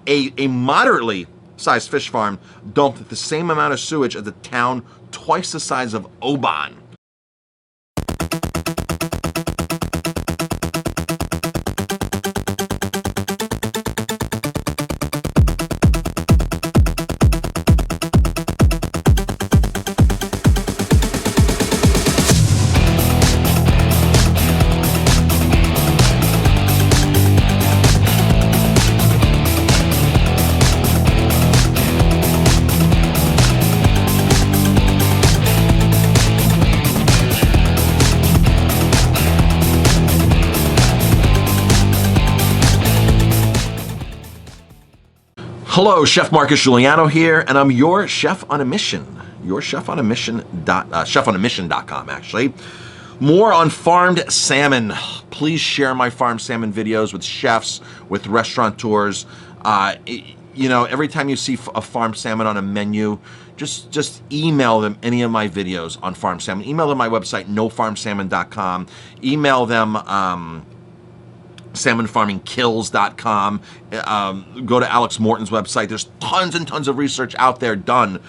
A moderately sized fish farm dumped the same amount of sewage as a town twice the size of Oban. Hello, Chef Marcus Guiliano here, and I'm your chef on a mission. Your chef on a mission. Chefonamission.com, actually. More on farmed salmon. Please share my farmed salmon videos with chefs, with restaurateurs. You know, every time you see a farmed salmon on a menu, just email them any of my videos on farmed salmon. Email them my website, nofarmsalmon.com. Email them salmonfarmingkills.com. Go to Alex Morton's website. There's tons and tons of research out there done.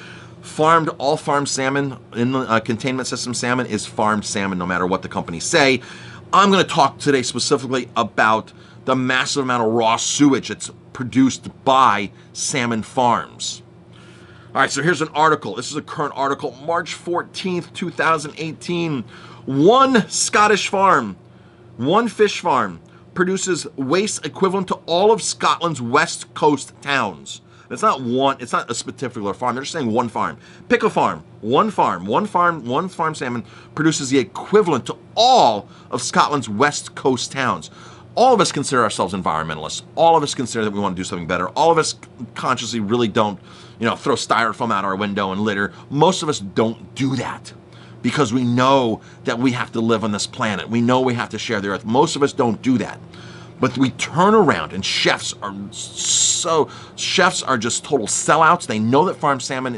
All farmed salmon in the containment system salmon is farmed salmon, no matter what the companies say. I'm going to talk today specifically about the massive amount of raw sewage that's produced by salmon farms. All right, so here's an article. This is a current article, March 14th, 2018. One Scottish farm, one fish farm, produces waste equivalent to all of Scotland's west coast towns. It's not one, it's not a particular farm. They're just saying one farm. Pick a farm, one farm salmon produces the equivalent to all of Scotland's west coast towns. All of us consider ourselves environmentalists. All of us consider that we want to do something better. All of us consciously really don't, throw styrofoam out our window and litter. Most of us don't do that, because we know that we have to live on this planet. We know we have to share the earth. Most of us don't do that. But we turn around, and chefs are just total sellouts. They know that farm salmon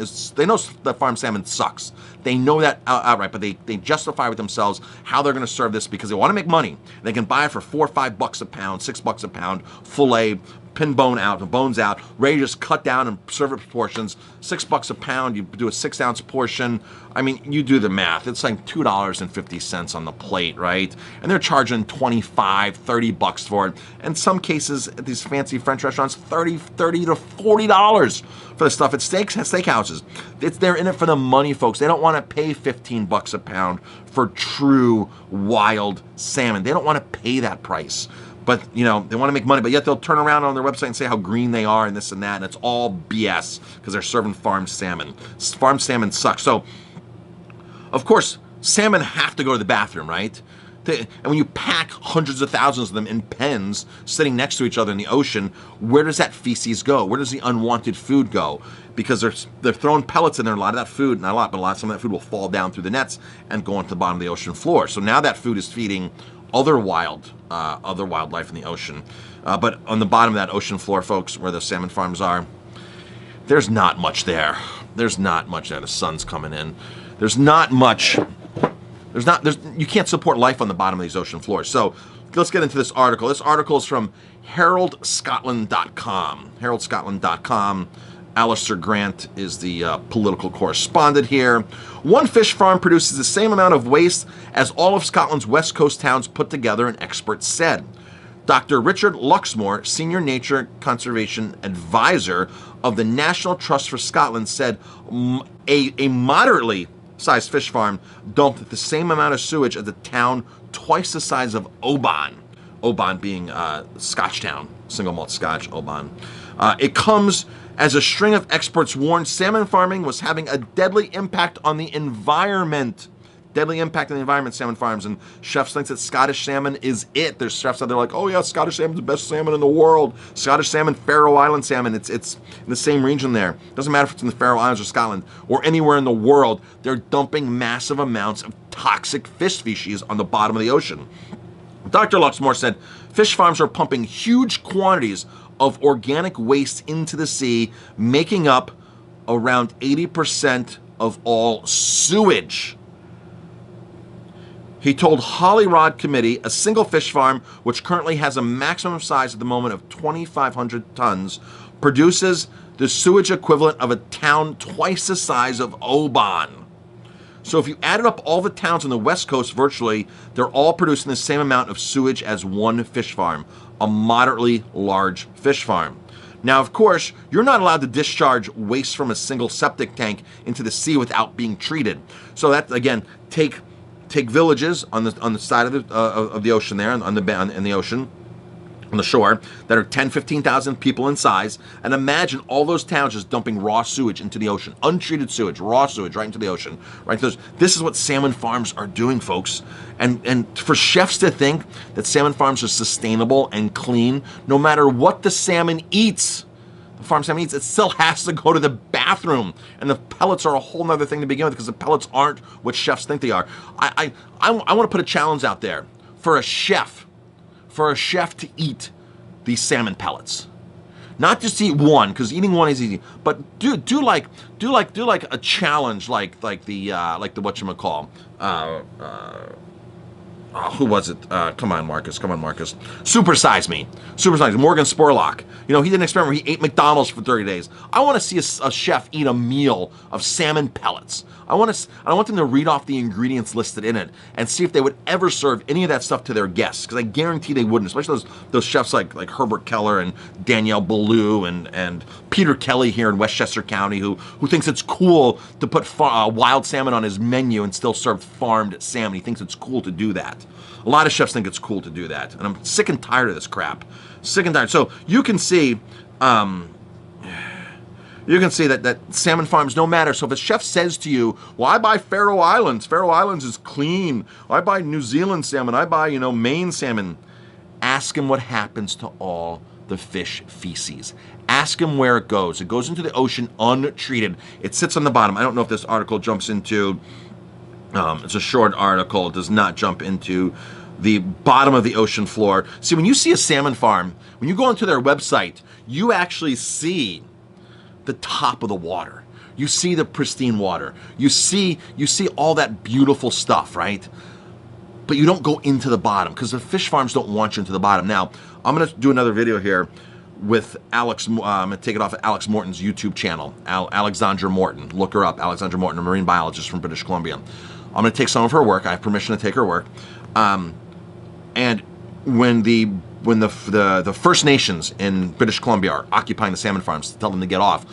sucks. They know that outright, but they justify with themselves how they're gonna serve this because they wanna make money. They can buy it for $4 or $5 a pound, $6 a pound, fillet, pin bone out, the bones out, ready to just cut down and serve it portions. $6 a pound, you do a 6-ounce portion. I mean, you do the math. It's like $2.50 on the plate, right? And they're charging $25, $30 for it. In some cases, at these fancy French restaurants, $30 to $40 for the stuff at steakhouses. They're in it for the money, folks. They don't want to pay $15 a pound for true wild salmon. They don't want to pay that price. But, they want to make money, but yet they'll turn around on their website and say how green they are and this and that, and it's all BS because they're serving farmed salmon. Farmed salmon sucks. So, of course, salmon have to go to the bathroom, right? And when you pack hundreds of thousands of them in pens sitting next to each other in the ocean, where does that feces go? Where does the unwanted food go? Because they're throwing pellets in there, a lot of that food, not a lot, but some of that food will fall down through the nets and go into the bottom of the ocean floor. So now that food is feeding other wildlife in the ocean. But on the bottom of that ocean floor, folks, where the salmon farms are, there's not much there. There's not much there. The sun's coming in. There's not much. You can't support life on the bottom of these ocean floors. So let's get into this article. This article is from heraldscotland.com. Heraldscotland.com. Alistair Grant is the political correspondent here. One fish farm produces the same amount of waste as all of Scotland's west coast towns put together, an expert said. Dr. Richard Luxmore, Senior Nature Conservation Advisor of the National Trust for Scotland, said a moderately sized fish farm dumped the same amount of sewage as a town twice the size of Oban. Oban being Scotchtown, single malt Scotch, Oban. It comes as a string of experts warned salmon farming was having a deadly impact on the environment. Deadly impact on the environment, salmon farms. And chefs think that Scottish salmon is it. There's chefs out there like, oh yeah, Scottish salmon's the best salmon in the world. Scottish salmon, Faroe Island salmon, it's in the same region there. Doesn't matter if it's in the Faroe Islands or Scotland or anywhere in the world. They're dumping massive amounts of toxic fish species on the bottom of the ocean. Dr. Luxmore said fish farms are pumping huge quantities of organic waste into the sea, making up around 80% of all sewage. He told Hollyrod Committee a single fish farm, which currently has a maximum size at the moment of 2,500 tons, produces the sewage equivalent of a town twice the size of Oban. So if you added up all the towns on the West Coast virtually, they're all producing the same amount of sewage as one fish farm, a moderately large fish farm. Now, of course, you're not allowed to discharge waste from a single septic tank into the sea without being treated. So that, again, take villages on the side of the ocean there, in the ocean, on the shore, that are 10, 15,000 people in size, and imagine all those towns just dumping raw sewage into the ocean, untreated sewage, raw sewage right into the ocean, right? This is what salmon farms are doing, folks. And for chefs to think that salmon farms are sustainable and clean, no matter what the salmon eats, the farm salmon eats, it still has to go to the bathroom. And the pellets are a whole nother thing to begin with, because the pellets aren't what chefs think they are. I want to put a challenge out there for a chef to eat these salmon pellets. Not just to eat one, because eating one is easy, but do like a challenge, like the whatchamacall. Who was it? Come on, Marcus. Supersize Me. Morgan Spurlock. You know, he did an experiment where he ate McDonald's for 30 days. I want to see a chef eat a meal of salmon pellets. I want them to read off the ingredients listed in it and see if they would ever serve any of that stuff to their guests, because I guarantee they wouldn't, especially those chefs like Herbert Keller and Danielle Ballou and Peter Kelly here in Westchester County, who thinks it's cool to put wild salmon on his menu and still serve farmed salmon. He thinks it's cool to do that. A lot of chefs think it's cool to do that, and I'm sick and tired of this crap. Sick and tired. So you can see that salmon farms don't matter. So if a chef says to you, well, I buy Faroe Islands is clean, I buy New Zealand salmon, I buy, Maine salmon, ask him what happens to all the fish feces. Ask him where it goes. It goes into the ocean untreated. It sits on the bottom. I don't know if this article jumps into, it's a short article. It does not jump into the bottom of the ocean floor. See, when you see a salmon farm, when you go onto their website, you actually see the top of the water. You see the pristine water. You see all that beautiful stuff, right? But you don't go into the bottom, because the fish farms don't want you into the bottom. Now, I'm going to do another video here with Alex. I'm going to take it off of Alex Morton's YouTube channel. Alexandra Morton. Look her up. Alexandra Morton, a marine biologist from British Columbia. I'm going to take some of her work. I have permission to take her work. And when the First Nations in British Columbia are occupying the salmon farms to tell them to get off,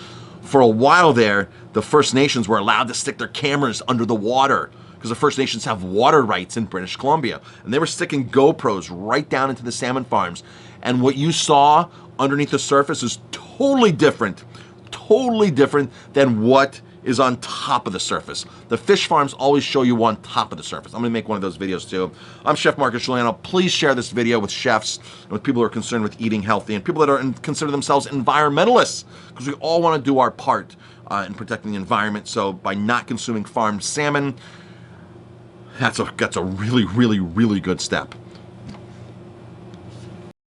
for a while there, the First Nations were allowed to stick their cameras under the water, because the First Nations have water rights in British Columbia. And they were sticking GoPros right down into the salmon farms. And what you saw underneath the surface is totally different than what is on top of the surface. The fish farms always show you on top of the surface. I'm gonna make one of those videos too. I'm Chef Marcus Guiliano. Please share this video with chefs and with people who are concerned with eating healthy, and people that consider themselves environmentalists, because we all wanna do our part in protecting the environment. So by not consuming farmed salmon, that's a really, really, really good step.